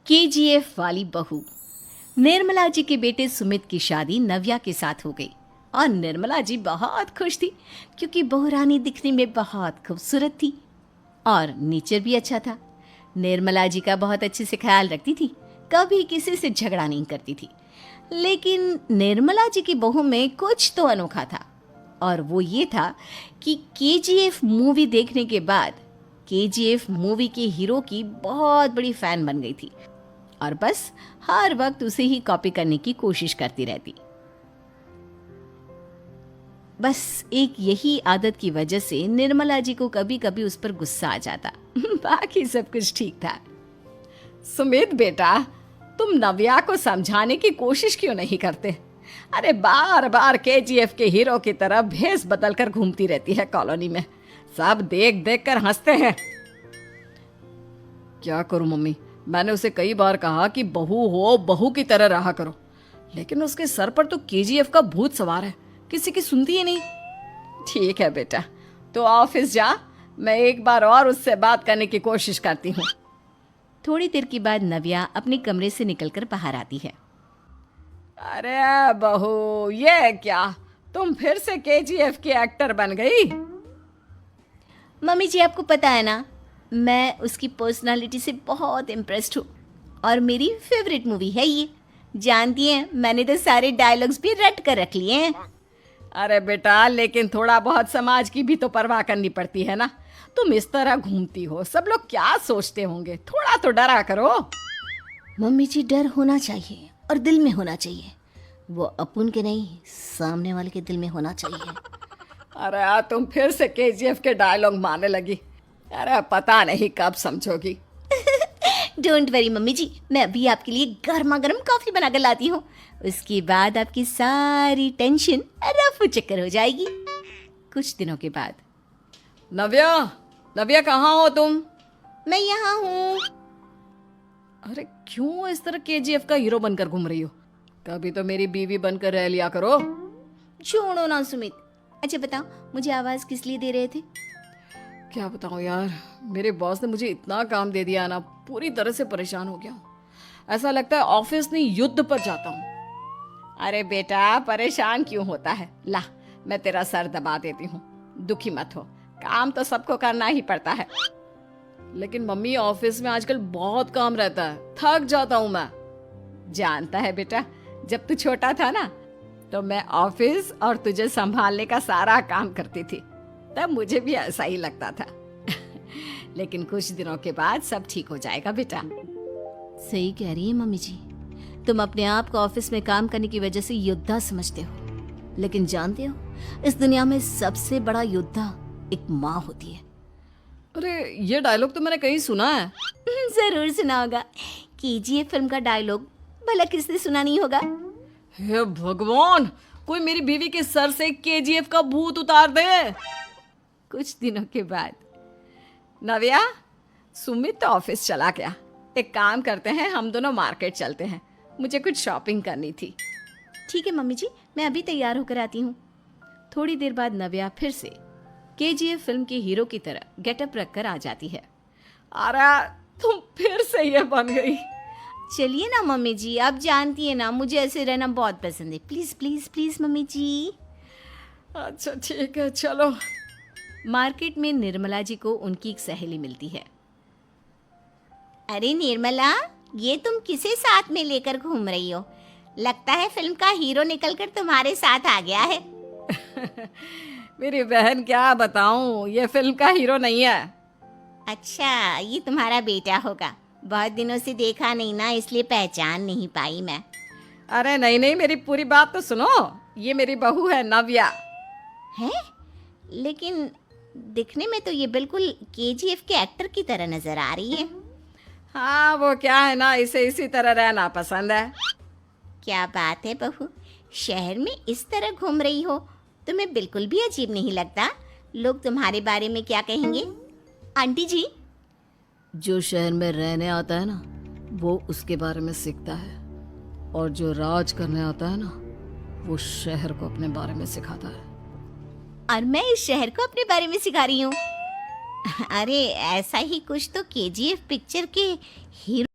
KGF वाली बहू। निर्मला जी के बेटे सुमित की शादी नव्या के साथ हो गई और निर्मला जी बहुत खुश थी क्योंकि बहू रानी दिखने में बहुत खूबसूरत थी और नेचर भी अच्छा था। निर्मला जी का बहुत अच्छे से ख्याल रखती थी, कभी किसी से झगड़ा नहीं करती थी। लेकिन निर्मला जी की बहू में कुछ तो अनोखा था और वो ये था कि केजीएफ मूवी देखने के बाद केजीएफ मूवी के हीरो की बहुत बड़ी फैन बन गई थी और बस हर वक्त उसे ही कॉपी करने की कोशिश करती रहती। बस एक यही आदत की वजह से निर्मला जी को कभी कभी उस पर गुस्सा आ जाता। बाकी सब कुछ ठीक था। सुमित बेटा, तुम नव्या को समझाने की कोशिश क्यों नहीं करते? अरे बार बार केजीएफ के हीरो की तरह भेस बदल कर घूमती रहती है कॉलोनी में, सब देख देख कर हंसते हैं। क्या करूं मम्मी, मैंने उसे कई बार कहा कि बहू हो, बहू की तरह रहा करो, लेकिन उसके सर पर तो केजीएफ का भूत सवार है, किसी की सुनती ही नहीं। ठीक है बेटा, तो ऑफिस जा, मैं एक बार और उससे बात करने की कोशिश करती हूँ। थोड़ी देर के बाद नव्या अपने कमरे से निकलकर बाहर आती है। अरे बहू, ये क्या, तुम फिर से केजीएफ की एक्टर बन गई? मम्मी जी, आपको पता है ना, मैं उसकी पर्सनालिटी से बहुत इम्प्रेस्ड हूँ और मेरी फेवरेट मूवी है ये। जानती हैं, मैंने तो सारे डायलॉग्स भी रट कर रख लिए हैं। अरे बेटा, लेकिन थोड़ा बहुत समाज की भी तो परवाह करनी पड़ती है ना। तुम इस तरह घूमती हो, सब लोग क्या सोचते होंगे, थोड़ा तो डरा करो। मम्मी जी, डर होना चाहिए और दिल में होना चाहिए, वो अपुन के नहीं, सामने वाले के दिल में होना चाहिए। अरे तुम फिर से केजीएफ के डायलॉग मारने लगी। अरे पता नहीं कब समझोगी। डोंट वरी मम्मी जी, मैं अभी आपके लिए गर्मा गर्म कॉफी बनाकर लाती हूँ, उसके बाद आपकी सारी टेंशन रफू चक्कर हो जाएगी। कुछ दिनों के बाद। नव्या, नव्या कहाँ हो तुम? मैं यहाँ हूँ। अरे क्यों इस तरह केजीएफ का हीरो बनकर घूम रही हो? कभी तो मेरी बीवी बनकर रह लिया करो। छोड़ो ना सुमित। अच्छा बताओ, मुझे आवाज किस लिए दे रहे थे? क्या बताऊं यार, मेरे बॉस ने मुझे इतना काम दे दिया ना, पूरी तरह से परेशान हो गया हूँ। ऐसा लगता है ऑफिस नहीं युद्ध पर जाता हूँ। अरे बेटा, परेशान क्यों होता है? ला, मैं तेरा सर दबा देती हूँ, दुखी मत हो, काम तो सबको करना ही पड़ता है। लेकिन मम्मी, ऑफिस में आजकल बहुत काम रहता है, थक जाता हूँ मैं। जानता है बेटा, जब तू छोटा था ना, तो मैं ऑफिस और तुझे संभालने का सारा काम करती थी, तब मुझे भी ऐसा ही लगता था। लेकिन कुछ दिनों के बाद सब ठीक हो जाएगा बेटा। सही कह रही है मम्मी जी, तुम अपने आप को ऑफिस में काम करने की वजह से योद्धा समझते हो, लेकिन जानते हो, इस दुनिया में सबसे बड़ा योद्धा एक माँ होती है। अरे ये डायलॉग तो मैंने कहीं सुना है। जरूर सुना होगा, केजीएफ फिल्म का डायलॉग, भला किसने सुना नहीं होगा? हे भगवान, कोई मेरी बीवी के सर से केजीएफ का भूत उतार दे। कुछ दिनों के बाद। नव्या, सुमित तो ऑफिस चला गया, एक काम करते हैं, हम दोनों मार्केट चलते हैं, मुझे कुछ शॉपिंग करनी थी। ठीक है मम्मी जी, मैं अभी तैयार होकर आती हूँ। थोड़ी देर बाद नव्या फिर से केजीएफ फिल्म के हीरो की तरह गेटअप रखकर आ जाती है। अरे तुम फिर से ये बन गई। चलिए ना मम्मी जी, आप जानती है ना, मुझे ऐसे रहना बहुत पसंद है, प्लीज प्लीज प्लीज मम्मी जी। अच्छा ठीक है, चलो। मार्केट में निर्मला जी को उनकी एक सहेली मिलती है। अरे निर्मला, ये तुम किसे साथ में लेकर घूम रही हो? लगता है फिल्म का हीरो निकलकर तुम्हारे साथ आ गया है। मेरी बहन, क्या बताऊं, ये फिल्म का हीरो नहीं है। अच्छा, ये तुम्हारा बेटा होगा, बहुत दिनों से देखा नहीं ना, इसलिए पहचान नहीं पाई मैं। अरे नहीं नहीं, मेरी पूरी बात तो सुनो, ये मेरी बहू है नव्या। है? लेकिन दिखने में तो ये बिल्कुल केजीएफ के एक्टर की तरह नजर आ रही है। हाँ, वो क्या है ना, इसे इसी तरह रहना पसंद है। क्या बात है बहू, शहर में इस तरह घूम रही हो, तुम्हें बिल्कुल भी अजीब नहीं लगता? लोग तुम्हारे बारे में क्या कहेंगे? आंटी जी, जो शहर में रहने आता है ना, वो उसके बारे में सीखता है, और जो राज करने आता है ना, वो शहर को अपने बारे में सिखाता है। और मैं इस शहर को अपने बारे में सिखा रही हूँ। अरे ऐसा ही कुछ तो केजीएफ पिक्चर के हीरो